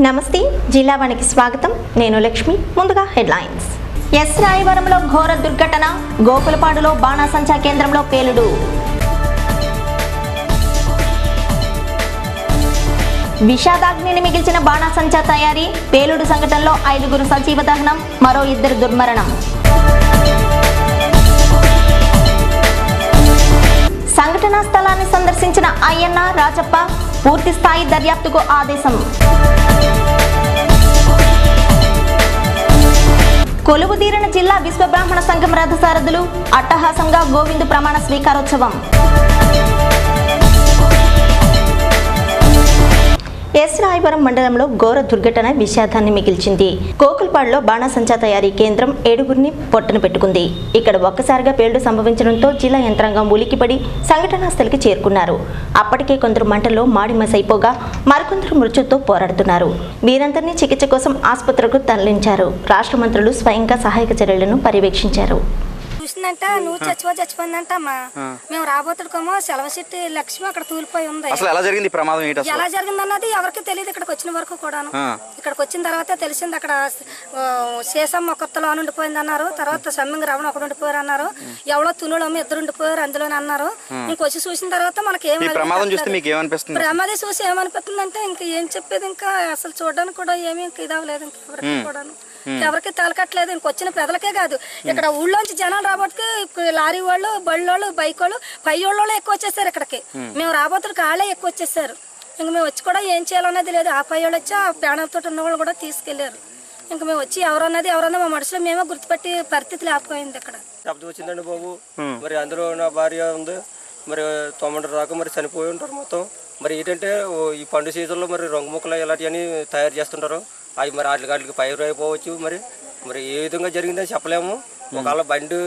నమస్తే జిల్లావానికి స్వాగతం. నేను లక్ష్మి. ముందుగా హెడ్లైన్స్. ఎస్ రాయవరంలో ఘోర దుర్ఘటన. గోకులపాడులో బాణాసంచా కేంద్రంలో పేలుడు. విషాదాగ్నిని మిగిల్చిన బాణాసంచా తయారీ. పేలుడు సంఘటనలో 5 సజీవ దహనం, మరో 2 దుర్మరణం. సంఘటనా స్థలాన్ని సందర్శించిన అయ్యన్న రాజప్ప పూర్తి స్థాయి దర్యాప్తుకు ఆదేశం. కొలువుదీరిన జిల్లా విశ్వబ్రాహ్మణ సంఘం రథసారథులు అట్టహాసంగా గోవిందు ప్రమాణ స్వీకారోత్సవం. ఎస్ రాయవరం మండలంలో ఘోర దుర్ఘటన విషాదాన్ని మిగిల్చింది. గోకుల్పాడులో బాణాసంచా తయారీ కేంద్రం 7 పొట్టన పెట్టుకుంది. ఇక్కడ ఒక్కసారిగా పేలుడు సంభవించడంతో జిల్లా యంత్రాంగం ఉలిక్కిపడి సంఘటనా స్థలికి చేరుకున్నారు. అప్పటికే కొందరు మంటల్లో మాడిమసైపోగా మరికొందరు మృత్యుతో పోరాడుతున్నారు. వీరందరినీ చికిత్స కోసం ఆసుపత్రులకు తరలించారు. రాష్ట్ర మంత్రులు స్వయంగా సహాయక చర్యలను పర్యవేక్షించారు. చూసిందంట నువ్వు చచ్చిపోయిందంట అమ్మా. మేము రాబోతుడుకోమో సెలవుసిట్టి లక్ష్మి అక్కడ తూలిపోయి ఉంది. అసలు ఎలా జరిగింది ప్రమాదం? ఎలా జరిగింది అన్నది ఎవరికి తెలియదు. ఇక్కడికి వచ్చిన వరకు కూడాను ఇక్కడికి వచ్చిన తర్వాత తెలిసింది. అక్కడ శేషమ్మ కొత్తలో ఉండిపోయింది అన్నారు. తర్వాత సమ్మింగ్ రవణ ఒకడు ఉండిపోయారు అన్నారు. ఎవరో తులులమ్మ 2 ఉండిపోయారు అందులోనే అన్నారు. ఇంకొచ్చి చూసిన తర్వాత మనకి ప్రమాదం చూస్తే మీకు ఏమనిపిస్తుంది? ప్రమాదం చూసి ఏమనిపిస్తుంది అంటే ఇంకా ఏం చెప్పేది, ఇంకా అసలు చూడడానికి కూడా ఏమీ ఇదవలేదు. ఇంకా ఎవరికి కూడాను ఎవరికి తలకట్లేదు. ఇంకొచ్చిన ప్రజలకే కాదు, ఇక్కడ ఊళ్ళోంచి జనాలు రాబోతుకి లారీ వాళ్ళు, బళ్ళు వాళ్ళు, బైక్ వాళ్ళు, పై వాళ్ళు ఎక్కువ వచ్చేసారు. ఇక్కడికి మేము రాబోతుకి వాళ్ళే ఎక్కువ వచ్చేసారు. ఇంక మేము వచ్చి కూడా ఏం చేయాలనేది లేదు. ఆ పై వాళ్ళు వచ్చి ఆ ప్రాణాలతో ఉన్న వాళ్ళు కూడా తీసుకెళ్లారు. ఇంక మేము వచ్చి ఎవరన్నది మా మనుషులు మేమే గుర్తుపెట్టి పరిస్థితి లేకపోయింది. ఇక్కడ శబ్దం వచ్చిందండి బాబు. మరి అందులో నా భార్య ఉంది. మరి 9 దాకా మరి చనిపోయి ఉంటారు మొత్తం. మరి ఏంటంటే ఈ పండు సీజన్లో మరి రంగు ముక్కలు ఇలాంటివన్నీ తయారు చేస్తుంటారు. అవి మరి వాటికి పైరు అయిపోవచ్చు. మరి ఏ విధంగా జరిగిందని చెప్పలేము. ఒకవేళ బండి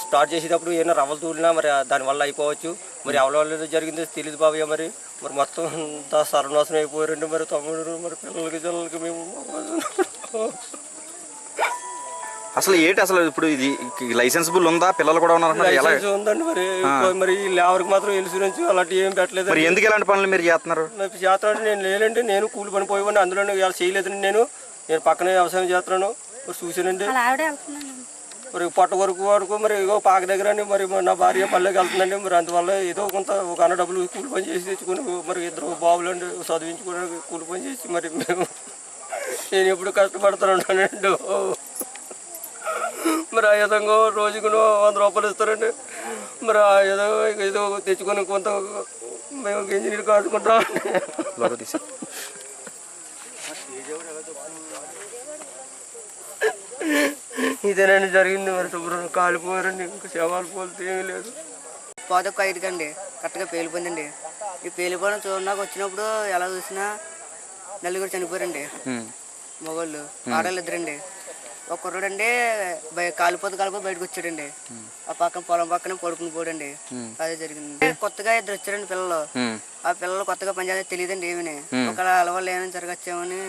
స్టార్ట్ చేసేటప్పుడు ఏమైనా రవ్వలు తూలినా మరి దానివల్ల అయిపోవచ్చు. మరి ఎవరి జరిగిందో తెలియదు బాబయ్య. మరి మొత్తం అంతా సర్వనాశనం అయిపోయారండి. మరి తమ్ముడు మరి పిల్లలకి మేము అసలు ఇప్పుడు ఇది లైసెన్సిబుల్ ఉందా? పిల్లలు కూడా ఉన్నారు ఉందండి. మరి ఎవరికి మాత్రం ఇన్సూరెన్స్ అలాంటి ఏం పెట్టలేదు. మరి ఎందుకు ఇలాంటి పనులు మీరు చేస్తున్నారు? చేస్తున్నాను నేను లేనండి. నేను కూలి పని పోయేవాడిని. అందులో ఇలా చేయలేదండి. నేను పక్కనే వ్యవసాయం చేస్తున్నాను. మరి చూసానండి. మరి పొట్ట వరకు మరి ఏదో పాక దగ్గర మరి నా భార్య పల్లెకి వెళ్తుందండి. మరి అందువల్ల ఏదో కొంత ఒక అన్న డబ్బులు కూలి పని చేసి తెచ్చుకుని మరి 2 బాబులండి చదివించుకోవడానికి కూలి పని చేసి మరి నేను ఎప్పుడు కష్టపడుతున్నానండి. మరి ఆ విధంగా రోజుకు 100 రూపాయలు ఇస్తారండి. మరి ఆ ఏదో తెచ్చుకొని కొంత మేము ఇంజనీర్ కాదుకుంటాం. ఇదేనండి జరిగింది. మరి శుభ్రం కాలిపోయారండి. ఇంకా శవాలు పోలితే ఏమీ లేదు. పోదొక్క 5 కండి కరెక్ట్గా పేలిపోయిందండి. ఈ పేలిపోయిన చూడడానికి వచ్చినప్పుడు ఎలా చూసినా 4 చనిపోయారండి. మొగోళ్ళు, ఆడవాళ్ళు 2 ఒక కుర్రాడండి కాలిపోతే బయటకు వచ్చాడండి. ఆ పక్కన పొలం పక్కన పడుకుని పోడండి. అదే జరిగింది. కొత్తగా 2 వచ్చారండి పిల్లలు. ఆ పిల్లలు కొత్తగా పనిచేస్తే తెలియదండి ఏమని. ఒక అలవాళ్ళు ఏమైనా జరగచ్చామని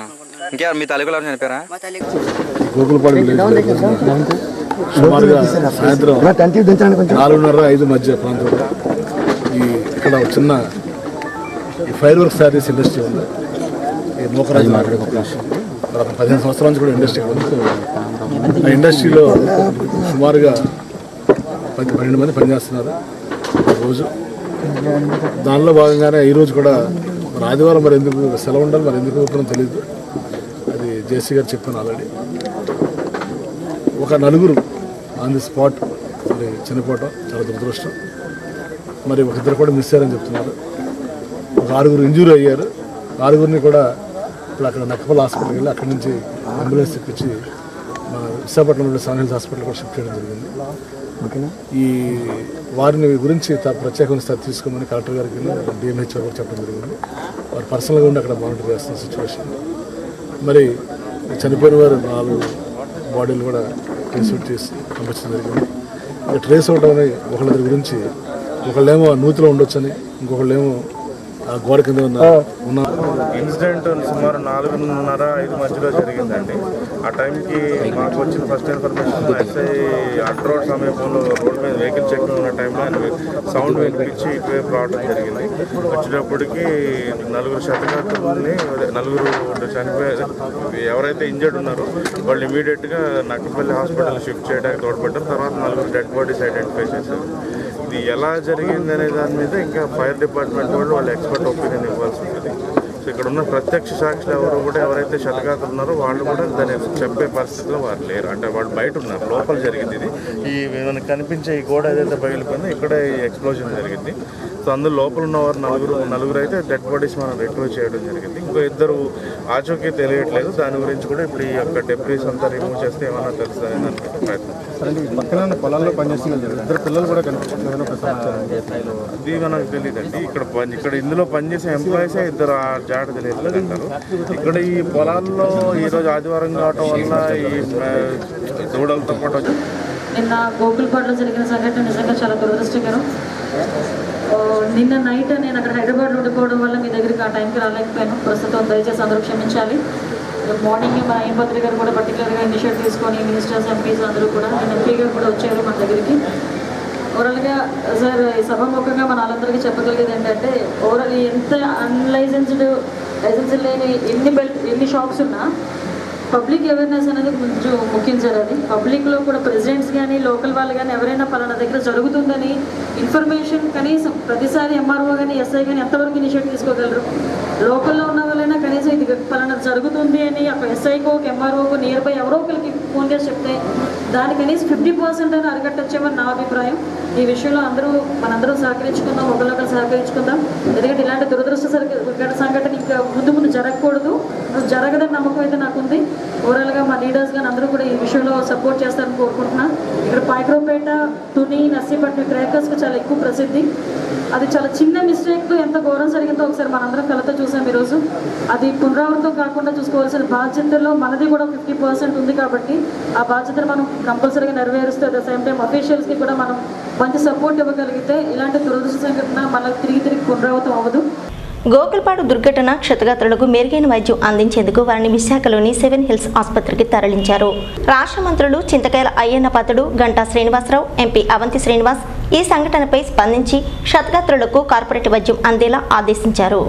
అనుకుంటున్నాను. మీ తల్లి చనిపోయారా? మా తల్లి సుమారుగా సాయంత్రం 4:30-5 మధ్య ప్రాంతంలో ఇక్కడ చిన్న ఫైర్ వర్క్స్ సర్వీస్ ఇండస్ట్రీ ఉంది. ఈ మోకరాజు 15 సంవత్సరాల నుంచి కూడా ఇండస్ట్రీ ఉంది. ఆ ఇండస్ట్రీలో సుమారుగా 12 మంది పనిచేస్తున్నారు రోజు. దానిలో భాగంగానే ఈరోజు కూడా మరి ఆదివారం మరి ఎందుకు సెలవు ఉండాలి, మరి ఎందుకు అవుతుందో తెలియదు. అది జేసీ గారు చెప్పాను ఆల్రెడీ. ఒక 4 ఆన్ ది స్పాట్ మరి చనిపోవటం చాలా దురదృష్టం. మరి ఒక 2 కూడా మిస్ అయ్యారని చెప్తున్నారు. ఒక 6 ఇంజూరీ అయ్యారు. 6 కూడా ఇప్పుడు అక్కడ నక్కపల్లి హాస్పిటల్కి వెళ్ళి అక్కడి నుంచి అంబులెన్స్ తెప్పించి మన విశాఖపట్నంలో సన్ హిల్స్ హాస్పిటల్ కూడా షిఫ్ట్ చేయడం జరిగింది. ఈ వారిని గురించి ప్రత్యేకంగా తీసుకోమని కలెక్టర్ గారికి డిఎంహెచ్ఓ కూడా చెప్పడం జరిగింది. వారు పర్సనల్గా ఉండి అక్కడ మానిటర్ చేస్తున్న సిచ్యువేషన్. మరి చనిపోయిన వారు 4 బాడీలు కూడా ట్రేస్ అవుట్ చేసి పంపించడం జరిగింది. ఇక ట్రేస్ అవుట్ అని ఒకళ్ళిద్దరి గురించి, ఒకళ్ళేమో నూతిలో ఉండొచ్చని, ఇంకొకళ్ళేమో ఆ గోడ కింద ఉన్న ఇన్సిడెంట్ సుమారు 4:30-5 మధ్యలో జరిగిందండి. ఆ టైంకి మాకు వచ్చిన ఫస్ట్ ఇన్ఫర్మేషన్ ఎస్ఐ అడ్ రోడ్ సమీపంలో రోడ్ మీద వెహికల్ చెక్ ఉన్న టైంలో ఆయన సౌండ్ వినిపించి ఇటువైపు రావడం జరిగింది. వచ్చేటప్పటికి 4 శతఘాతుల్ని 4 చనిపోయారు. ఎవరైతే ఇంజర్డ్ ఉన్నారో వాళ్ళు ఇమీడియట్గా నక్కపల్లి హాస్పిటల్ షిఫ్ట్ చేయడానికి తోడ్పడ్డారు. తర్వాత 4 డెడ్ బాడీస్ ఐడెంటిఫై చేశారు. ఇది ఎలా జరిగింది అనే దాని మీద ఇంకా ఫైర్ డిపార్ట్మెంట్ వాళ్ళు ఎక్స్పర్ట్ ఒపీనియన్ ఇవ్వాల్సి ఉంటుంది. సో ఇక్కడ ఉన్న ప్రత్యక్ష సాక్షులు ఎవరైతే శతఘాతులు ఉన్నారో వాళ్ళు కూడా దాన్ని చెప్పే పరిస్థితిలో వారు లేరు. అంటే వాళ్ళు బయట ఉన్నారు, లోపల జరిగింది ఇది. ఈ మనకు కనిపించే ఈ గోడ ఏదైతే పగిలిపోయిందో ఇక్కడే ఈ ఎక్స్ప్లోజన్ జరిగింది. సో అందులో లోపల ఉన్నవారు నలుగురు అయితే డెడ్ బాడీస్ మనం రికవర్ చేయడం జరిగింది. ఇంకో 2 ఆచూకీ తెలియట్లేదు. దాని గురించి కూడా ఇప్పుడు ఈ యొక్క డెబ్రీస్ అంతా రిమూవ్ చేస్తే ఏమన్నా తెలుస్తుందని అనుకుంటే ప్రయత్నం. పక్కన పొలాల్లో పనిచేస్తున్నారు, 2 పిల్లలు కూడా కనిపిస్తున్నారు. అది మనకు తెలియదండి. ఇక్కడ ఇందులో పనిచేసే ఎంప్లాయీసే 2 ఆ జాడ తెలియదు అంటారు. ఇక్కడ ఈ పొలాల్లో ఈరోజు ఆదివారం కావటం వల్ల ఈ దూడలతో పాటు నిన్న గోకుల్పాడ్లో జరిగిన సంఘటన నిజంగా చాలా దురదృష్టకరం. నిన్న నైట్ నేను అక్కడ హైదరాబాద్లో ఉండిపోవడం వల్ల మీ దగ్గరికి ఆ టైంకి రాలేకపోయాను. ప్రస్తుతం దయచేసి అందరూ క్షమించాలి. మార్నింగ్ మా ఎంపీ గారు కూడా పర్టికులర్గా ఇనిషియేటివ్ తీసుకొని మినిస్టర్స్, ఎంపీస్ అందరూ కూడా, నేను ఎంపీ గారు కూడా వచ్చారు మన దగ్గరికి. ఓవరాల్గా సార్ ఈ సభాముఖంగా మన వాళ్ళందరికీ చెప్పగలిగేది ఏంటంటే, ఓవరాల్ ఎంత లైసెన్స్ లేని ఎన్ని షాప్స్ ఉన్నా పబ్లిక్ అవేర్నెస్ అనేది కొంచెం ముఖ్యం సార్. అది పబ్లిక్లో కూడా ప్రెసిడెంట్స్ కానీ లోకల్ వాళ్ళు కానీ ఎవరైనా పలానా దగ్గర జరుగుతుందని ఇన్ఫర్మేషన్ కనీసం ప్రతిసారి ఎంఆర్ఓ కానీ ఎస్ఐ కానీ ఎంతవరకు ఇనిషియేటివ్ తీసుకోగలరు? లోకల్లో ఉన్న వాళ్ళైనా కనీసం ఇది పలానా జరుగుతుంది అని ఒక ఎస్ఐకో ఒక ఎంఆర్ఓకో నియర్ బై ఎవరో ఒకరికి ఫోన్ చేసి చెప్తే దాని కనీసం 50% అయినా అరికట్టొచ్చేమని నా అభిప్రాయం. ఈ విషయంలో మనందరూ సహకరించుకుందాం, ఒకరికొకరు సహకరించుకుందాం. ఎందుకంటే ఇలాంటి దురదృష్ట సంఘటన ఇంకా ముందు జరగకూడదు, జరగదని నమ్మకం అయితే నాకుంది. ఓవరాల్గా మా లీడర్స్ కానీ అందరూ కూడా ఈ విషయంలో సపోర్ట్ చేస్తారని కోరుకుంటున్నాను. ఇక్కడ పాయక్రోపేట, తుని, నర్సీపట్నం క్రాకర్స్కి చాలా ఎక్కువ ప్రసిద్ధి. అది చాలా చిన్న మిస్టేక్తో ఎంత ఘోరం జరిగిందో ఒకసారి మనందరం కలతో చూసాం ఈరోజు. అది పునరావృతం కాకుండా చూసుకోవాల్సిన బాధ్యతలో మనది కూడా 50% ఉంది. కాబట్టి ఆ బాధ్యతను మనం కంపల్సరీగా నెరవేరుస్తూ అట్ ద సేమ్ టైం అఫీషియల్స్కి కూడా మనం మంచి సపోర్ట్ ఇవ్వగలిగితే ఇలాంటి దురదృష్ట సంఘటన మనకు తిరిగి పునరావృతం అవ్వదు. గోకుల్పాడు దుర్ఘటన క్షతగాత్రులకు మెరుగైన వైద్యం అందించేందుకు వారిని విశాఖలోని 7 హిల్స్ ఆసుపత్రికి తరలించారు. రాష్ట్ర మంత్రులు చింతకాయల అయ్యన్న పాత్రుడు, గంటా శ్రీనివాసరావు, ఎంపీ అవంతి శ్రీనివాస్ ఈ సంఘటనపై స్పందించి క్షతగాత్రులకు కార్పొరేట్ వైద్యం అందేలా ఆదేశించారు.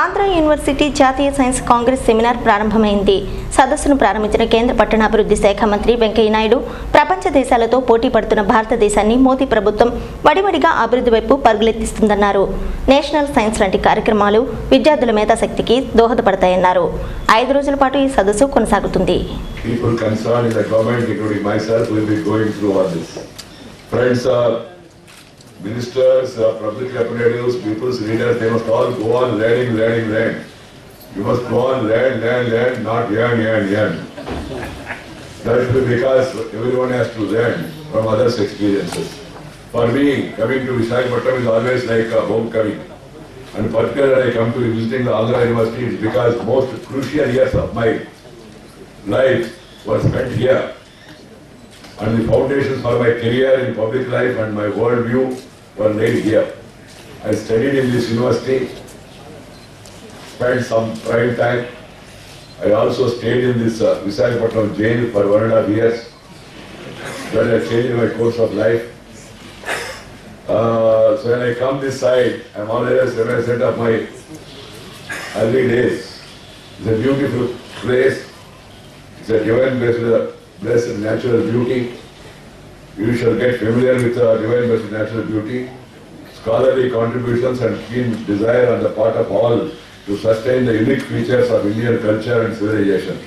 ఆంధ్ర యూనివర్సిటీ జాతీయ సైన్స్ కాంగ్రెస్ సెమినార్ ప్రారంభమైంది. సదస్సును ప్రారంభించిన కేంద్ర పట్టణాభివృద్ధి శాఖ మంత్రి వెంకయ్యనాయుడు ప్రపంచ దేశాలతో పోటీ పడుతున్న భారతదేశాన్ని మోదీ ప్రభుత్వం వడివడిగా అభివృద్ధి వైపు పరుగులెత్తిస్తుందన్నారు. నేషనల్ సైన్స్ లాంటి కార్యక్రమాలు విద్యార్థుల మేధాశక్తికి దోహదపడతాయన్నారు. 5 రోజుల పాటు ఈ సదస్సు కొనసాగుతుంది. Ministers, public representatives, people's leaders, they must all go on learning. You must go on learn, not yearn. That is because everyone has to learn from others' experiences. For me, coming to Visakhapatnam is always like a homecoming. And particularly I come to visiting the Andhra University because most crucial years of my life were spent here. and the foundations for my career in public life and my worldview were laid here. I studied in this university, spent some prime time. I also stayed in this Visakhapatnam jail for 1.5 years. That I changed my course of life. So when I come this side, I'm always reminiscent of my early days. It's a beautiful place. It's a divine blessed natural beauty. You shall get familiar with divine blessed natural beauty. Scholarly contributions and keen desire on the part of all to sustain the unique features of Indian culture and civilization.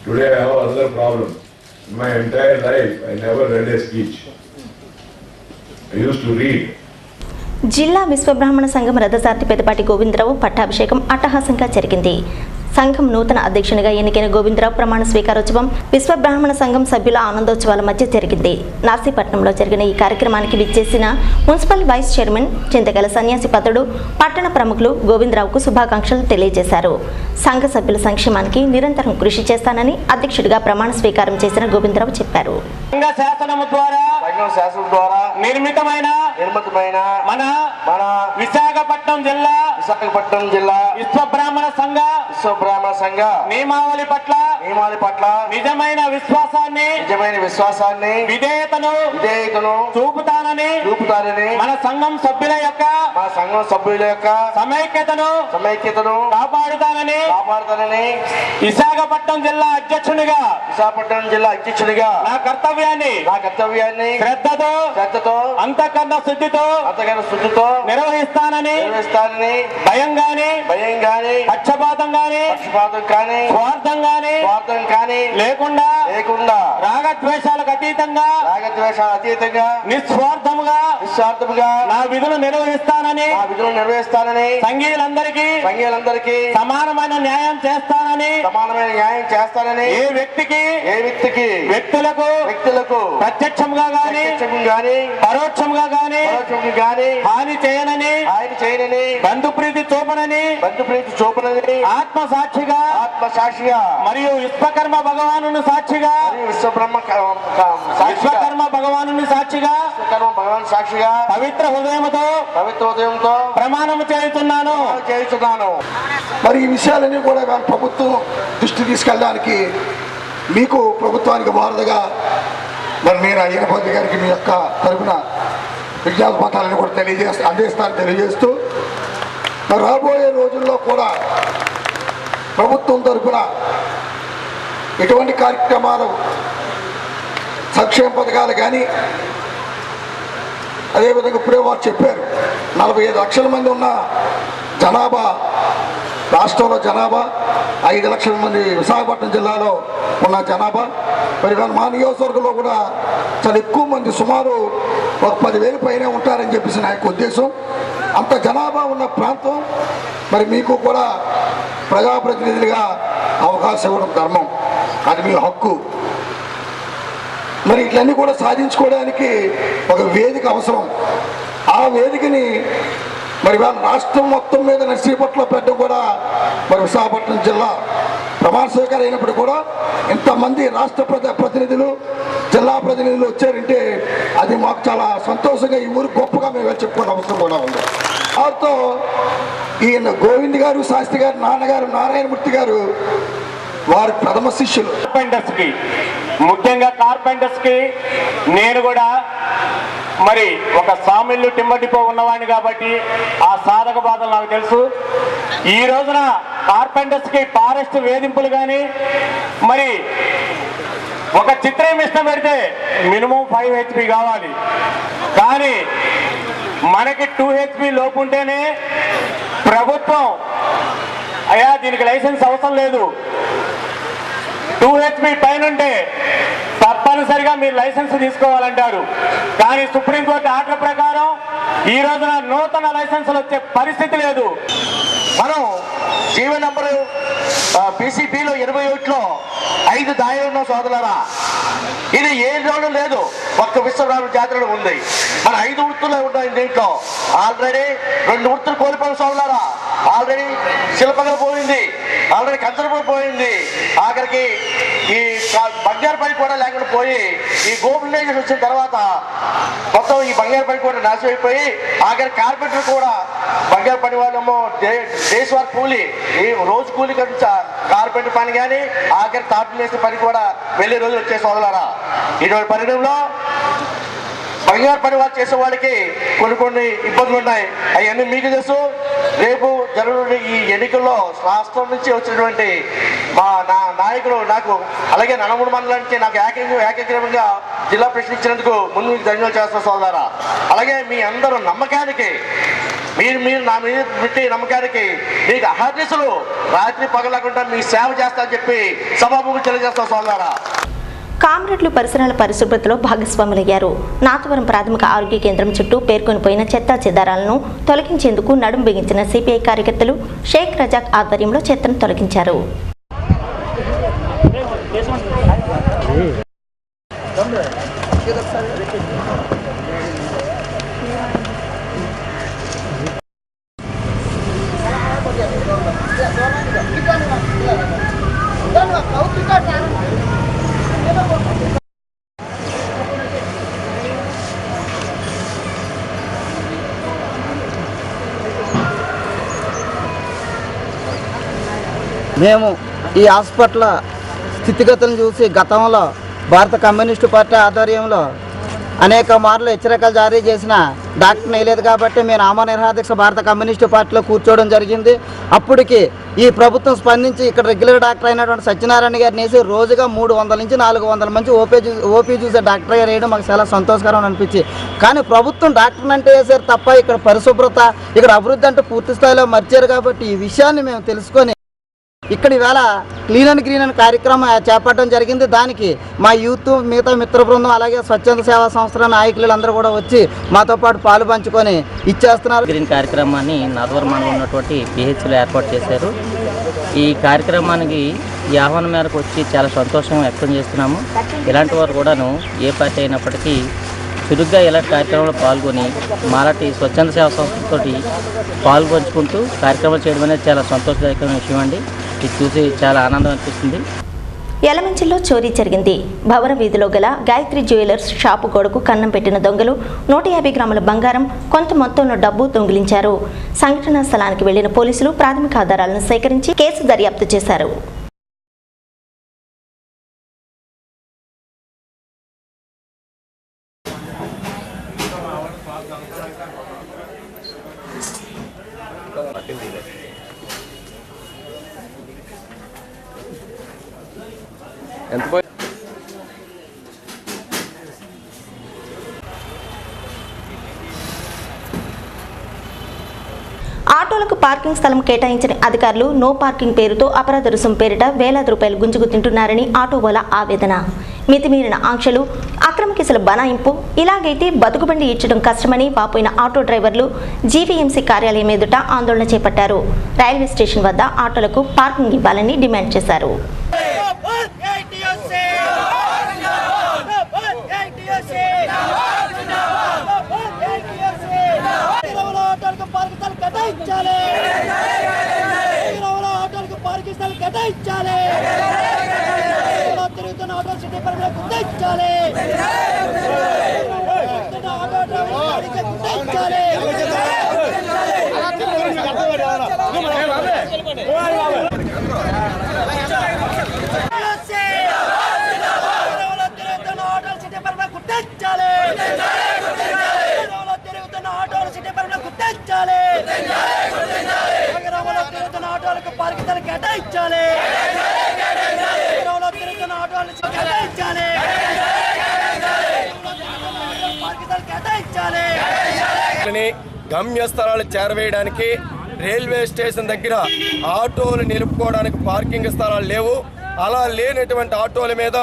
Today I have another problem. In my entire life, I never read a speech. I used to read. జిల్లా విశ్వబ్రాహ్మణ సంఘం రథసారథి పెదపాటి గోవిందరావు పట్టాభిషేకం అట్టహాసంగా జరిగింది. సంఘం నూతన అధ్యక్షునిగా ఎన్నికైన గోవిందరావు ప్రమాణ స్వీకారోత్సవం విశ్వబ్రాహ్మణ సంఘం సభ్యుల ఆనందోత్సవాల మధ్య జరిగింది. నార్సీపట్నంలో జరిగిన ఈ కార్యక్రమానికి విచ్చేసిన మున్సిపల్ వైస్ చైర్మన్ చింతగల సన్యాసి పతుడు పట్టణ ప్రముఖులు గోవిందరావుకు శుభాకాంక్షలు తెలియజేశారు. సంఘ సభ్యుల సంక్షేమానికి నిరంతరం కృషి చేస్తానని అధ్యక్షుడిగా ప్రమాణ స్వీకారం చేసిన గోవిందరావు చెప్పారు. నిర్మితమైన మన విశాఖపట్నం జిల్లా విశ్వబ్రాహ్మణ సంఘ నియమావళి పట్ల నిజమైన విశ్వాసాన్ని విధేయతను చూపుతానని మన సంఘం సభ్యుల యొక్క సమైక్యతను కాపాడుతానని విశాఖపట్నం జిల్లా అధ్యక్షునిగా నా కర్తవ్యాన్ని శ్రద్ధతో అంతఃకరణ శుద్ధితో నిర్వహిస్తానని భయం గాని పక్షపాతం స్వార్థం గాని లేకుండా రాగద్వేషాలకు అతీతంగా నిస్వార్థముగా నా విధులు నిర్వహిస్తానని సంఘీయులందరికీ సమానమైన న్యాయం చేస్తానని ఏ వ్యక్తులకు ప్రత్యక్షంగా గాని పరోక్షంగా గాని హాని చేయనని బంధుప్రీతి చూపనని ఆత్మసాక్షిగా మరియు విశ్వకర్మ భగవాను సాక్షిగా పవిత్ర హృదయంతో ప్రమాణం చేస్తున్నాను. మరి ఈ విషయాలన్నీ కూడా ప్రభుత్వం దృష్టి తీసుకెళ్ళడానికి మీకు ప్రభుత్వానికి వారధిగా మరి మీరు అయ్యనపతి గారికి మీ యొక్క తరఫున విజ్ఞాపన పత్రాలను కూడా అందిస్తారని తెలియజేస్తూ మరి రాబోయే రోజుల్లో కూడా ప్రభుత్వం తరఫున ఎటువంటి కార్యక్రమాలు సంక్షేమ పథకాలు కానీ అదేవిధంగా ఇప్పుడే వారు చెప్పారు 45 లక్షల మంది ఉన్న జనాభా రాష్ట్రంలో జనాభా 5 లక్షల మంది విశాఖపట్నం జిల్లాలో ఉన్న జనాభా మరి మా నియోజకవర్గంలో కూడా చాలా ఎక్కువ మంది సుమారు ఒక 10,000 పైనే ఉంటారని చెప్పేసి నా యొక్క ఉద్దేశం. అంత జనాభా ఉన్న ప్రాంతం మరి మీకు కూడా ప్రజాప్రతినిధులుగా అవకాశం ఇవ్వడం ధర్మం, అది మీ హక్కు. మరి ఇట్లన్నీ కూడా సాధించుకోవడానికి ఒక వేదిక అవసరం. ఆ వేదికని మరి వాళ్ళ రాష్ట్రం మొత్తం మీద నర్సీపట్నం పెట్టడం కూడా మరి విశాఖపట్నం జిల్లా ప్రమాణ స్వీకారం అయినప్పుడు కూడా ఇంతమంది రాష్ట్ర ప్రతినిధులు జిల్లా ప్రతినిధులు వచ్చారంటే అది మాకు చాలా సంతోషంగా ఈ ఊరు గొప్పగా మేము చెప్పుకునే అవసరం కూడా ఉంది. వారితో ఈయన గోవింద్ గారు శాస్త్రి గారు నాన్నగారు నారాయణమూర్తి గారు వారి ప్రథమ శిష్యులు. ముఖ్యంగా కార్పెంటర్స్ కి నేను కూడా మరి ఒక సామిల్లు టిమ్మడిపో ఉన్నవాడిని కాబట్టి ఆ సాధక బాధలు నాకు తెలుసు. ఈ రోజున కార్పెంటర్స్ కి ఫారెస్ట్ వేధింపులు కానీ మరి ఒక చిత్రం ఇష్టం పెడితే మినిమం 5 HP కావాలి, కానీ మనకి 2 HP లోపు ఉంటేనే ప్రభుత్వం అయ్యా దీనికి లైసెన్స్ అవసరం లేదు, 2 HP పైన ఉంటే తప్పనిసరిగా మీరు లైసెన్స్ తీసుకోవాలంటారు. కానీ సుప్రీంకోర్టు ఆర్డర్ ప్రకారం ఈ రోజున నూతన లైసెన్సులు వచ్చే పరిస్థితి లేదు. మనం జీవో నంబరు PCBలో 21లో 5 దాయలు ఉన్న సోదరులారా, ఇది ఏ రోజు లేదు, ఒక్క విశ్వరామ జాతరలో ఉంది. మన 5 వృత్తులు ఉన్నాయి దీంట్లో. ఆల్రెడీ 2 వృత్తులు కోల్పోయిన సోదరులారా, ఆల్రెడీ శిల్పకళ పోయింది, ఆల్రెడీ కంచరపూడి పోయింది, ఆఖరికి ఈ బంగారు పని కూడా లేకుండా పోయి ఈ గోపులేషన్ వచ్చిన తర్వాత మొత్తం ఈ బంగారు పని కూడా నాశనం అయిపోయి ఆఖరి కార్పెంటర్ కూడా బంగారు పని వాళ్ళేమో దేశవారి కూలి ఈ రోజు కూలి కనుక కార్పెంటర్ పని కానీ ఆఖరి తాట్లు వేసిన పని కూడా వెళ్ళే రోజులు వచ్చే సోదరులారా. ఇటువంటి పరిణామంలో బంగారు పని వారు చేసే వాళ్ళకి కొన్ని ఇబ్బందులు ఉన్నాయి. అవన్నీ మీకు తెలుసు. రేపు జరగనున్న ఈ ఎన్నికల్లో రాష్ట్రం నుంచి వచ్చినటువంటి మా నాయకులు నాకు అలాగే నలమూడు మండలానికి నాకు ఏకగ్రీవంగా జిల్లా ప్రెసిడెంట్ ఇచ్చినందుకు ముందు మీకు ధన్యవాదాలు చేస్తున్న సోదరులారా. అలాగే మీ అందరూ నమ్మకానికి మీరు నా మీద పెట్టి నమ్మకానికి మీకు అహర్నిశలు రాత్రి పగలకుండా మీ సేవ చేస్తానని చెప్పి సభాముఖంగా తెలియజేస్తాం సోదరులారా. కామ్రేడ్లు పరిసరాల పరిశుభ్రతలో భాగస్వాములయ్యారు. నాతవరం ప్రాథమిక ఆరోగ్య కేంద్రం చుట్టూ పేర్కొనిపోయిన చెత్తా చెదారాలను తొలగించేందుకు నడుం బిగించిన సిపిఐ కార్యకర్తలు షేక్ రజాక్ ఆధ్వర్యంలో చెత్తను తొలగించారు. మేము ఈ హాస్పిటల్ స్థితిగతులను చూసి గతంలో భారత కమ్యూనిస్టు పార్టీ ఆధ్వర్యంలో అనేక మార్లు హెచ్చరికలు జారీ చేసిన డాక్టర్ వేయలేదు కాబట్టి మేము నామనిర్హాదీక్ష భారత కమ్యూనిస్టు పార్టీలో కూర్చోవడం జరిగింది. అప్పటికి ఈ ప్రభుత్వం స్పందించి ఇక్కడ రెగ్యులర్ డాక్టర్ అయినటువంటి సత్యనారాయణ గారిని వేసి రోజుగా 300 నుంచి 400 మంది ఓపీ చూసే డాక్టర్ గారు వేయడం మాకు చాలా సంతోషకరం అనిపించి, కానీ ప్రభుత్వం డాక్టర్ అంటే వేసారు తప్ప ఇక్కడ పరిశుభ్రత ఇక్కడ అభివృద్ధి అంటే పూర్తి స్థాయిలో మర్చారు. కాబట్టి ఈ విషయాన్ని మేము తెలుసుకొని ఇక్కడ ఈవేళ క్లీన్ అండ్ గ్రీన్ అనే కార్యక్రమం చేపట్టడం జరిగింది. దానికి మా యూత్ మిగతా మిత్ర బృందం అలాగే స్వచ్ఛంద సేవా సంస్థల నాయకులు అందరూ కూడా వచ్చి మాతో పాటు పాలు పంచుకొని ఇచ్చేస్తున్నారు. గ్రీన్ కార్యక్రమాన్ని నాతవరం మండలం ఉన్నటువంటి పిహెచ్లో ఏర్పాటు చేశారు. ఈ కార్యక్రమానికి ఈ ఆహ్వానం మేరకు వచ్చి చాలా సంతోషంగా వ్యక్తం చేస్తున్నాము. ఇలాంటి వారు కూడాను ఏ పార్టీ అయినప్పటికీ చురుగ్గా ఇలాంటి కార్యక్రమంలో పాల్గొని మాలాంటి స్వచ్ఛంద సేవా సంస్థలతోటి పాల్గొంచుకుంటూ కార్యక్రమాలు చేయడం అనేది చాలా సంతోషదాయకమైన విషయం అండి. ఇది చూసి చాలా ఆనందం అనిపిస్తుంది. యలమంచిలో చోరీ జరిగింది. భవన వీధిలో గల గాయత్రి జ్యువెలర్స్ షాపు గోడకు కన్నం పెట్టిన దొంగలు 150 గ్రాముల బంగారం, కొంత మొత్తంలో డబ్బు దొంగిలించారు. సంఘటనా స్థలానికి వెళ్లిన పోలీసులు ప్రాథమిక ఆధారాలను సేకరించి కేసు దర్యాప్తు చేశారు. ఆటోలకు పార్కింగ్ స్థలం కేటాయించిన అధికారులు నో పార్కింగ్ పేరుతో అపరాధ రుసుం పేరిట వేలాది రూపాయలు గుంజుకు తింటున్నారని ఆటో వాళ్ళ ఆవేదన. మితిమీరిన ఆంక్షలు, అక్రమ కేసుల బనాయింపు, ఇలాగైతే బతుకుబండి ఇచ్చడం కష్టమని వాపోయిన ఆటో డ్రైవర్లు జీవీఎంసీ కార్యాలయం ఎదుట ఆందోళన చేపట్టారు. రైల్వే స్టేషన్ వద్ద ఆటోలకు పార్కింగ్ ఇవ్వాలని డిమాండ్ చేశారు. గమ్యస్థలాలు చేరవేయడానికి రైల్వే స్టేషన్ దగ్గర ఆటోలు నిలుపుకోవడానికి పార్కింగ్ స్థలాలు లేవు. అలా లేనటువంటి ఆటోల మీద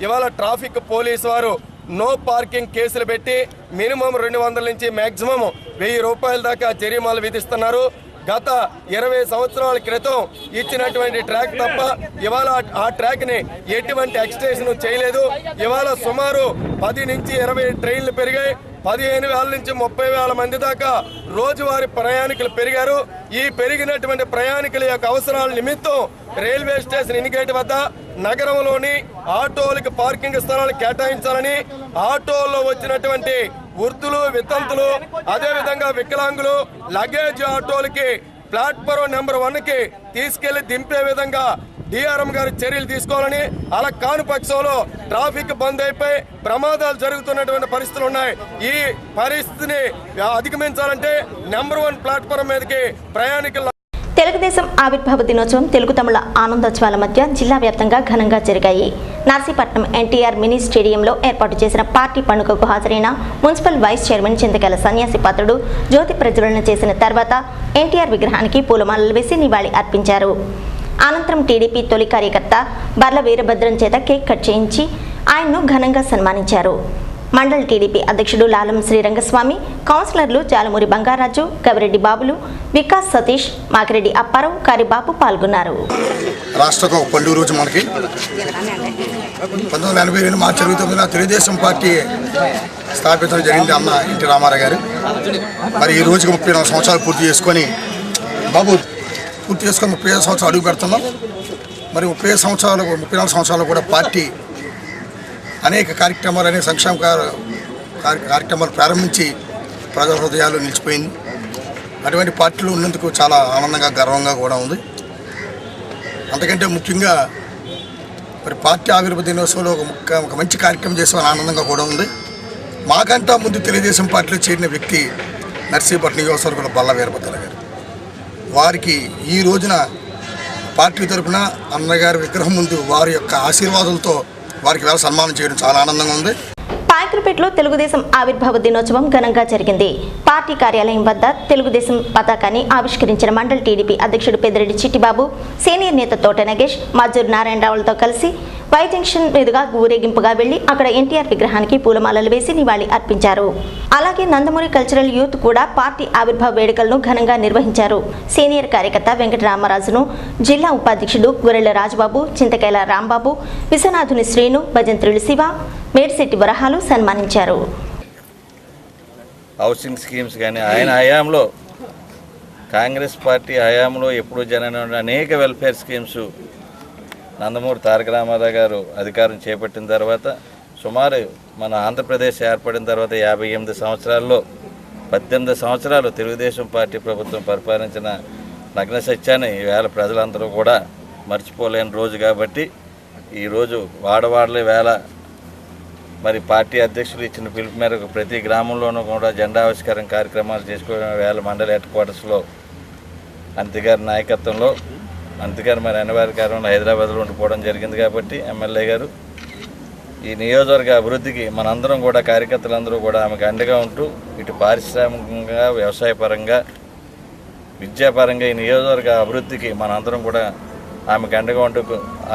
ఇవాళ ట్రాఫిక్ పోలీసు వారు నో పార్కింగ్ కేసులు పెట్టి మినిమం 200 నుంచి మ్యాక్సిమం 1000 రూపాయల దాకా జరిమానాలు విధిస్తున్నారు. గత 20 సంవత్సరాల క్రితం ఇచ్చినటువంటి ట్రాక్ తప్ప ఇవాళ ఆ ట్రాక్ ని ఎటువంటి ఎక్స్టెన్షన్ చేయలేదు. ఇవాళ సుమారు 10 నుంచి 20 ట్రైన్లు పెరిగాయి. 15,000 నుంచి 30,000 మంది దాకా రోజువారీ ప్రయాణికులు పెరిగారు. ఈ పెరిగినటువంటి ప్రయాణికుల యొక్క అవసరాల నిమిత్తం రైల్వే స్టేషన్ ఇన్గేట్ వద్ద నగరంలోని ఆటోలకు పార్కింగ్ స్థలాలు కేటాయించాలని, ఆటోల్లో వచ్చినటువంటి వృద్ధులు, వితంతులు, అదేవిధంగా వికలాంగులు, లగేజ్ ఆటోలకి ప్లాట్ఫారం నెంబర్ 1కి తీసుకెళ్లి దింపే విధంగా డిఆర్ఎం గారు చర్యలు తీసుకోవాలని, అలా కాని పక్షంలో ట్రాఫిక్ బంద్ అయిపోయి ప్రమాదాలు జరుగుతున్నటువంటి పరిస్థితులు ఉన్నాయి. ఈ పరిస్థితిని అధిగమించాలంటే నెంబర్ 1 ప్లాట్ఫారం మీదకి ప్రయాణికులు. తెలుగుదేశం ఆవిర్భావ దినోత్సవం తెలుగు తమిళ ఆనందోత్సవాల మధ్య జిల్లా వ్యాప్తంగా ఘనంగా జరిగాయి. నర్సీపట్నం ఎన్టీఆర్ మినీ స్టేడియంలో ఏర్పాటు చేసిన పార్టీ పండుగకు హాజరైన మున్సిపల్ వైస్ చైర్మన్ చింతకాయల సన్యాసి పాత్రుడు జ్యోతి ప్రజ్వలన చేసిన తర్వాత ఎన్టీఆర్ విగ్రహానికి పూలమాలలు వేసి నివాళి అర్పించారు. అనంతరం టీడీపీ తొలి కార్యకర్త బర్ల వీరభద్రం చేత కేక్ కట్ చేయించి ఆయన్ను ఘనంగా సన్మానించారు. మండల టీడీపీ అధ్యక్షుడు లాలం శ్రీరంగస్వామి, కౌన్సిలర్లు జాలమూరి బంగారాజు, గవిరెడ్డి బాబులు, వికాస్ సతీష్, మాకిరెడ్డి అప్పారావు, కారిబాబు పాల్గొన్నారు. రాష్ట్రకు ఒక పండుగ రోజు మనకి 1982 మార్చి 29న తెలుగుదేశం పార్టీ స్థాపించడం జరిగింది అన్న ఎన్టీ రామారావు గారు. మరి ఈ రోజుకి 34 సంవత్సరాలు పూర్తి చేసుకొని 35 సంవత్సరాలు అడుగు పెడుతున్నాం. మరి 34 సంవత్సరాలు కూడా పార్టీ అనేక కార్యక్రమాలు, అనేక సంక్షేమ కార్యక్రమాలు ప్రారంభించి ప్రజల హృదయాలు నిలిచిపోయింది. అటువంటి పార్టీలు ఉన్నందుకు చాలా ఆనందంగా, గర్వంగా కూడా ఉంది. అంతకంటే ముఖ్యంగా మరి పార్టీ ఆవిర్భావ దినోత్సవంలో ఒక మంచి కార్యక్రమం చేసామని ఆనందంగా కూడా ఉంది. మాకంటా ముందు తెలుగుదేశం పార్టీలో చేరిన వ్యక్తి నర్సీపట్నం నియోజకవర్గంలో బల్ల వీరభద్ర గారు. వారికి ఈ రోజున పార్టీ తరఫున అన్నగారి విగ్రహం ముందు వారి యొక్క ఆశీర్వాదాలతో వారికి వేళ సన్మానం చేయడం చాలా ఆనందంగా ఉంది. పాయకులపేటలో తెలుగుదేశం ఆవిర్భావ దినోత్సవం ఘనంగా జరిగింది. పార్టీ కార్యాలయం వద్ద తెలుగుదేశం పతాకాన్ని ఆవిష్కరించిన మండల టీడీపీ అధ్యక్షుడు పెద్దిరెడ్డి చిట్టిబాబు, సీనియర్ నేత తోట నగేష్, మజ్జూర్ నారాయణరావులతో కలిసి వై జంక్షన్ మీదుగా ఊరేగింపుగా వెళ్లి అక్కడ ఎన్టీఆర్ విగ్రహానికి పూలమాలలు వేసి నివాళి అర్పించారు. అలాగే నందమూరి కల్చరల్ యూత్ కూడా పార్టీ ఆవిర్భావ వేడుకలను ఘనంగా నిర్వహించారు. సీనియర్ కార్యకర్త వెంకటరామరాజును జిల్లా ఉపాధ్యక్షుడు గురెళ్ల రాజబాబు, చింతకాయల రాంబాబు, విశ్వనాథుని శ్రీను, భజంత్రులు శివ, మేడిశెట్టి వరహాలు సన్మానించారు. హౌసింగ్ స్కీమ్స్ కానీ ఆయన హయాంలో, కాంగ్రెస్ పార్టీ హయాంలో ఎప్పుడూ జనన అనేక వెల్ఫేర్ స్కీమ్స్ నందమూరి తారక రామారావు గారు అధికారం చేపట్టిన తర్వాత సుమారు మన ఆంధ్రప్రదేశ్ ఏర్పడిన తర్వాత 58 సంవత్సరాల్లో 18 సంవత్సరాలు తెలుగుదేశం పార్టీ ప్రభుత్వం పరిపాలించిన నగ్న సత్యాన్ని ఈవేళ ప్రజలందరూ కూడా మర్చిపోలేని రోజు కాబట్టి ఈరోజు వాడవాడలే వేళ మరి పార్టీ అధ్యక్షులు ఇచ్చిన పిలుపు మేరకు ప్రతి గ్రామంలోనూ కూడా జెండా ఆవిష్కరణ కార్యక్రమాలు చేసుకోవడం వేళ మండల హెడ్ క్వార్టర్స్లో అంతిగారి నాయకత్వంలో అంతిగారు మరి అనివార్య కారణంలో హైదరాబాద్లో ఉండిపోవడం జరిగింది కాబట్టి ఎమ్మెల్యే గారు ఈ నియోజకవర్గ అభివృద్ధికి మనందరం కూడా కార్యకర్తలందరూ కూడా ఆమెకు అండగా ఉంటూ ఇటు పారిశ్రామికంగా, వ్యవసాయపరంగా, విద్యాపరంగా ఈ నియోజకవర్గ అభివృద్ధికి మనందరం కూడా ఆమెకు అండగా ఉంటూ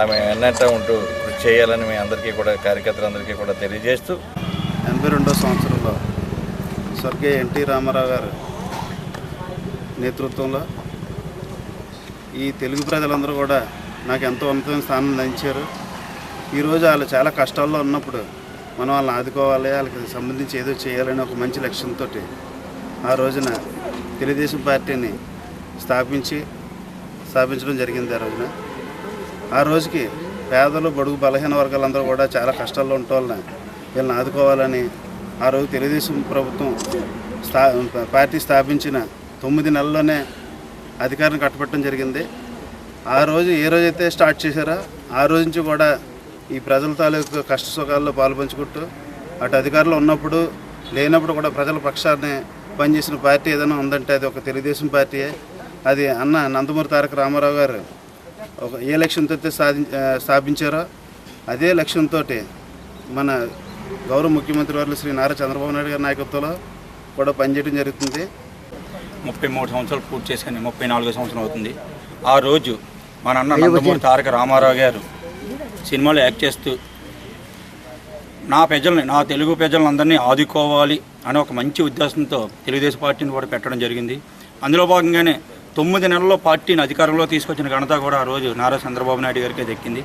ఆమె ఎన్నట్ట ఉంటూ కృషి చేయాలని మీ అందరికీ కూడా కార్యకర్తలందరికీ కూడా తెలియజేస్తూ 82వ సంవత్సరంలో స్వర్గీయ ఎన్టీ రామారావు గారు నేతృత్వంలో ఈ తెలుగు ప్రజలందరూ కూడా నాకు ఎంతో ఉన్నతమైన స్థానం అందించారు. ఈరోజు వాళ్ళు చాలా కష్టాల్లో ఉన్నప్పుడు మనం వాళ్ళని ఆదుకోవాలి, వాళ్ళకి సంబంధించి ఏదో చేయాలని ఒక మంచి లక్ష్యంతో ఆ రోజున తెలుగుదేశం పార్టీని స్థాపించడం జరిగింది. ఆ రోజుకి పేదలు, బడుగు, బలహీన వర్గాలందరూ కూడా చాలా కష్టాల్లో ఉండటం వీళ్ళని ఆదుకోవాలని ఆ రోజు తెలుగుదేశం ప్రభుత్వం పార్టీ స్థాపించిన 9 నెలల్లోనే అధికారాన్ని కట్టబెట్టడం జరిగింది. ఆ రోజు ఏ రోజైతే స్టార్ట్ చేశారో ఆ రోజు నుంచి కూడా ఈ ప్రజల తాలూకు కష్ట సుఖాల్లో పాల్పంచుకుంటూ అటు అధికారులు ఉన్నప్పుడు లేనప్పుడు కూడా ప్రజల పక్షాన్ని పనిచేసిన పార్టీ ఏదైనా ఉందంటే అది ఒక తెలుగుదేశం పార్టీయే. అది అన్న నందమూరి తారక రామారావు గారు ఏ లక్ష్యంతో స్థాపించారో అదే లక్ష్యంతో మన గౌరవ ముఖ్యమంత్రి వారు శ్రీ నారా చంద్రబాబు నాయుడు గారి నాయకత్వంలో కూడా పనిచేయడం జరుగుతుంది. 33 సంవత్సరాలు పూర్తి చేసుకుని 34వ సంవత్సరం అవుతుంది. ఆ రోజు మన అన్న నందమూరి తారక రామారావు గారు సినిమాలో యాక్ట్ చేస్తూ నా తెలుగు ప్రజలందరినీ ఆదుకోవాలి అనే ఒక మంచి ఉద్దేశంతో తెలుగుదేశం పార్టీని కూడా పెట్టడం జరిగింది. అందులో భాగంగానే 9 నెలల్లో పార్టీని అధికారంలో తీసుకొచ్చిన ఘనత కూడా ఆ రోజు నారా చంద్రబాబు నాయుడు గారికే దక్కింది.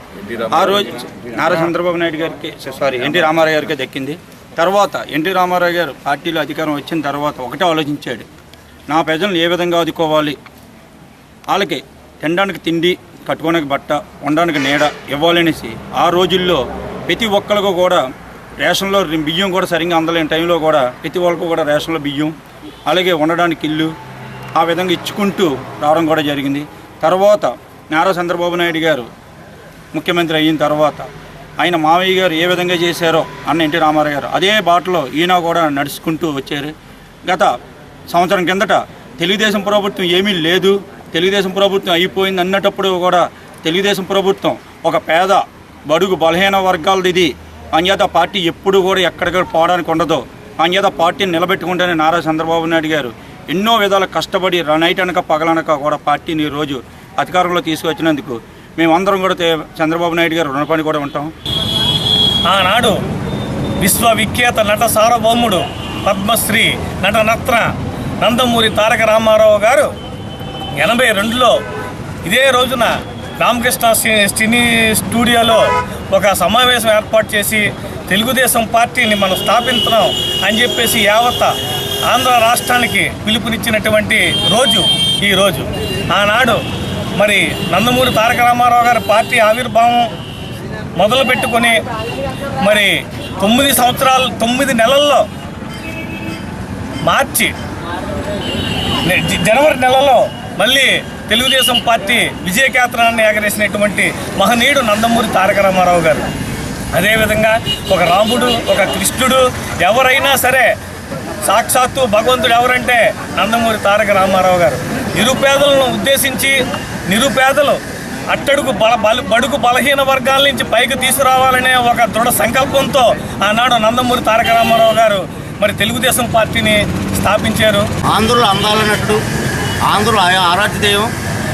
ఆ రోజు నారా చంద్రబాబు నాయుడు గారికి ఎన్టీ రామారావు గారికే దక్కింది. తర్వాత ఎన్టీ రామారావు గారు పార్టీలో అధికారం వచ్చిన తర్వాత ఒకటే ఆలోచించాడు, నా ప్రజలను ఏ విధంగా ఆదుకోవాలి, వాళ్ళకి తినడానికి తిండి, కట్టుకోవడానికి బట్ట, ఉండడానికి నీడ ఇవ్వాలనేసి ఆ రోజుల్లో ప్రతి ఒక్కరికి కూడా రేషన్లో బియ్యం కూడా సరిగ్గా అందలేని టైంలో కూడా ప్రతి ఒక్కరికి కూడా రేషన్లో బియ్యం, అలాగే ఉండడానికి ఇల్లు ఆ విధంగా ఇచ్చుకుంటూ రావడం కూడా జరిగింది. తర్వాత నారా చంద్రబాబు నాయుడు గారు ముఖ్యమంత్రి అయిన తర్వాత ఆయన మావయ్య గారు ఏ విధంగా చేశారో అన్న ఎన్టీ రామారావు గారు అదే బాటలో ఈయన కూడా నడుచుకుంటూ వచ్చారు. గత సంవత్సరం కిందట తెలుగుదేశం ప్రభుత్వం ఏమీ లేదు, తెలుగుదేశం ప్రభుత్వం అయిపోయింది అన్నటప్పుడు కూడా తెలుగుదేశం ప్రభుత్వం ఒక పేద బడుగు బలహీన వర్గాలది ఇది, అంచేత పార్టీ ఎప్పుడు కూడా ఎక్కడికి పోవడానికి ఉండదు, అంచేత పార్టీని నిలబెట్టుకుంటేనే నారా చంద్రబాబు నాయుడు గారు ఎన్నో విధాలు కష్టపడి నైట్ అనక పగలనక కూడా పార్టీని ఈరోజు అధికారంలో తీసుకొచ్చినందుకు మేమందరం కూడా చంద్రబాబు నాయుడు గారు రుణపడి కూడా ఉంటాం. ఆనాడు విశ్వవిఖ్యాత నట సార్వభౌముడు పద్మశ్రీ నటనత్న నందమూరి తారక రామారావు గారు 82లో ఇదే రోజున రామకృష్ణ సినీ స్టూడియోలో ఒక సమావేశం ఏర్పాటు చేసి తెలుగుదేశం పార్టీని మనం స్థాపించడం అని చెప్పేసి యావత్ ఆంధ్ర రాష్ట్రానికి పిలుపునిచ్చినటువంటి రోజు ఈ రోజు. ఆనాడు మరి నందమూరి తారక రామారావు గారి పార్టీ ఆవిర్భావం మొదలు పెట్టుకొని మరి 9 సంవత్సరాలు 9 నెలల్లో మార్చి జనవరి నెలలో మళ్ళీ తెలుగుదేశం పార్టీ విజయకేతనాన్ని ఎగరేసినటువంటి మహనీయుడు నందమూరి తారక రామారావు గారు. అదేవిధంగా ఒక రాముడు, ఒక కృష్ణుడు, ఎవరైనా సరే సాక్షాత్తు భగవంతుడు ఎవరంటే నందమూరి తారక రామారావు గారు. నిరుపేదలను ఉద్దేశించి నిరుపేదలు అట్టడుగు బడుగు బలహీన వర్గాల నుంచి పైకి తీసుకురావాలనే ఒక దృఢ సంకల్పంతో ఆనాడు నందమూరి తారక రామారావు గారు మరి తెలుగుదేశం పార్టీని స్థాపించారు. ఆంధ్రుల అందాలన్నట్టు ఆంధ్రుల ఆరాధ్య దైవం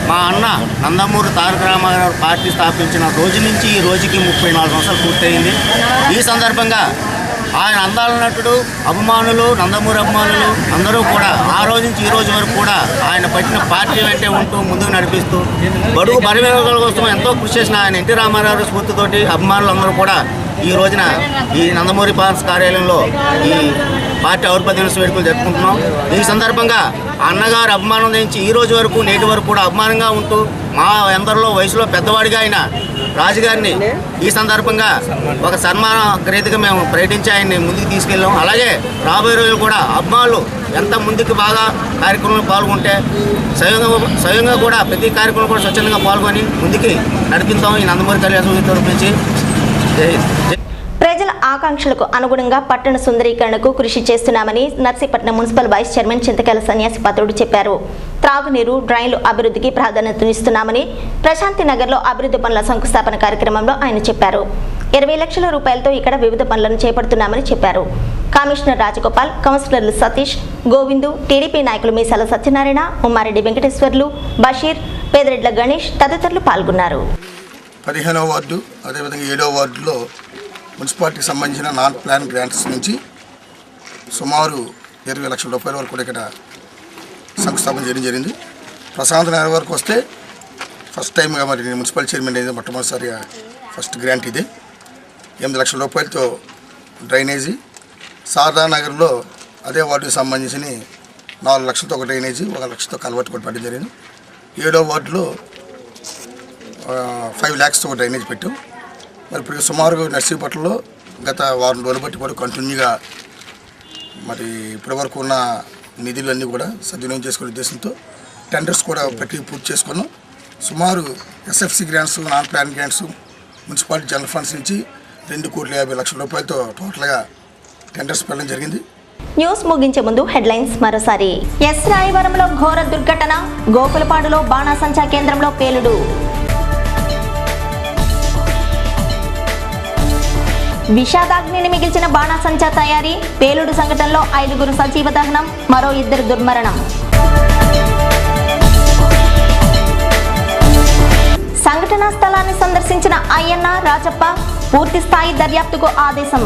మా అన్న నందమూరి తారక రామారావు పార్టీ స్థాపించిన రోజు నుంచి ఈ రోజుకి 34 సంవత్సరాలు పూర్తయింది. ఈ సందర్భంగా ఆయన అందాలన్నట్టు అభిమానులు, నందమూరి అభిమానులు అందరూ కూడా ఆ రోజు నుంచి ఈ రోజు వరకు కూడా ఆయన పట్టిన పార్టీ వెంటే ఉంటూ ముందుకు నడిపిస్తూ బడుగు బలహీన కోసం ఎంతో కృషి చేసిన ఆయన ఎన్టీ రామారావు స్ఫూర్తితోటి అభిమానులు అందరూ కూడా ఈ రోజున ఈ నందమూరి పార్టీ కార్యాలయంలో ఈ పార్టీ ఆవిర్భావ దినోత్సవ వేడుకలు జరుపుకుంటున్నాం. ఈ సందర్భంగా అన్నగారు అభిమానం నుంచి ఈ రోజు వరకు నేటి వరకు కూడా అభిమానంగా ఉంటూ మా అందరిలో వయసులో పెద్దవాడిగా ఆయన రాజుగారిని ఈ సందర్భంగా ఒక సన్మాన గ్రహీతగా మేము ప్రకటించి ఆయన్ని ముందుకు తీసుకెళ్ళాం. అలాగే రాబోయే రోజులు కూడా అభిమానులు ఎంత ముందుకు బాగా కార్యక్రమంలో పాల్గొంటే స్వయంగా కూడా ప్రతి కార్యక్రమం కూడా స్వచ్ఛందంగా పాల్గొని ముందుకి నడిపిస్తాం. ఈ నందమూరి కళ్యాణ తరపు నుంచి ప్రజల ఆకాంక్షలకు అనుగుణంగా పట్టణ సుందరీకరణకు కృషి చేస్తున్నామని నర్సీపట్నం మున్సిపల్ వైస్ చైర్మన్ చింతకాయల సన్యాసి పాత్రుడు చెప్పారు. త్రాగునీరు, డ్రైన్లు అభివృద్ధికి ప్రాధాన్యతనిస్తున్నామని ప్రశాంతి నగర్లో అభివృద్ధి పనుల శంకుస్థాపన కార్యక్రమంలో ఆయన చెప్పారు. 20 లక్షల రూపాయలతో ఇక్కడ వివిధ పనులను చేపడుతున్నామని చెప్పారు. కమిషనర్ రాజగోపాల్, కౌన్సిలర్లు సతీష్, గోవిందు, టీడీపీ నాయకులు మీసాల సత్యనారాయణ, ఉమ్మారెడ్డి వెంకటేశ్వర్లు, బషీర్, పేదరెడ్ల గణేష్ తదితరులు పాల్గొన్నారు. 15వ వార్డు అదేవిధంగా 7వ వార్డులో మున్సిపాలిటీకి సంబంధించిన నాన్ ప్లాన్ గ్రాంట్స్ నుంచి సుమారు 20 లక్షల రూపాయల వరకు కూడా ఇక్కడ శంకుస్థాపన చేయడం జరిగింది. ప్రశాంత్ నగర్ వరకు వస్తే ఫస్ట్ టైంగా మరి మున్సిపల్ చైర్మన్ అయితే మొట్టమొదటిసారిగా ఫస్ట్ గ్రాంట్ ఇదే. 8 లక్షల రూపాయలతో డ్రైనేజీ, శారదా నగర్లో అదే వార్డుకి సంబంధించిన 4 లక్షలతో ఒక డ్రైనేజీ, 1 లక్షతో కల్వర్ట్ కూడా పెట్టడం జరిగింది. 7వ వార్డులో 5 lakhs ఒక డ్రైనేజ్ పెట్టాం. మరి ఇప్పుడు సుమారుగా నర్సీపట్నంలో గత వారం రోజులు బట్టి కూడా కంటిన్యూగా మరి ఇప్పటివరకు ఉన్న నిధులన్నీ కూడా సద్వినియోగం చేసుకునే ఉద్దేశంతో టెండర్స్ కూడా పెట్టి పూర్తి చేసుకున్నాం. సుమారు SFC grants, non plan grants, municipality general funds నుంచి 2,50,00,000 రూపాయలతో టోటల్గా టెండర్స్ పెట్టడం జరిగింది. న్యూస్ ముగించే ముందు హెడ్లైన్స్ మరోసారి. ఎస్ రాయవరంలో ఘోర దుర్ఘటన, గోకులపాడులో బాణాసంచా కేంద్రంలో పేలుడు. విషాదాగ్నిని మిగిల్చిన బాణాసంచా తయారీ, పేలుడు సంఘటనలో 5 సజీవ దహనం, మరో 2 దుర్మరణం. సంఘటనా స్థలాన్ని సందర్శించిన అయ్యన్న, రాజప్ప, పూర్తి స్థాయి దర్యాప్తుకు ఆదేశం.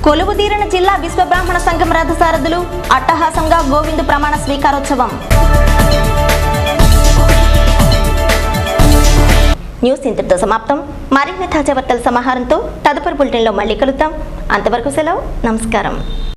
కొలువుదీరిన జిల్లా విశ్వబ్రాహ్మణ సంఘం రథసారథులు అట్టహాసంగా గోవిందు ప్రమాణ స్వీకారోత్సవం. న్యూస్ ఇంతటితో సమాప్తం. మరిన్ని తాజా వార్తల సమాహారంతో తదుపరి బులెటిన్లో మళ్ళీ కలుద్దాం. అంతవరకు సెలవు. నమస్కారం.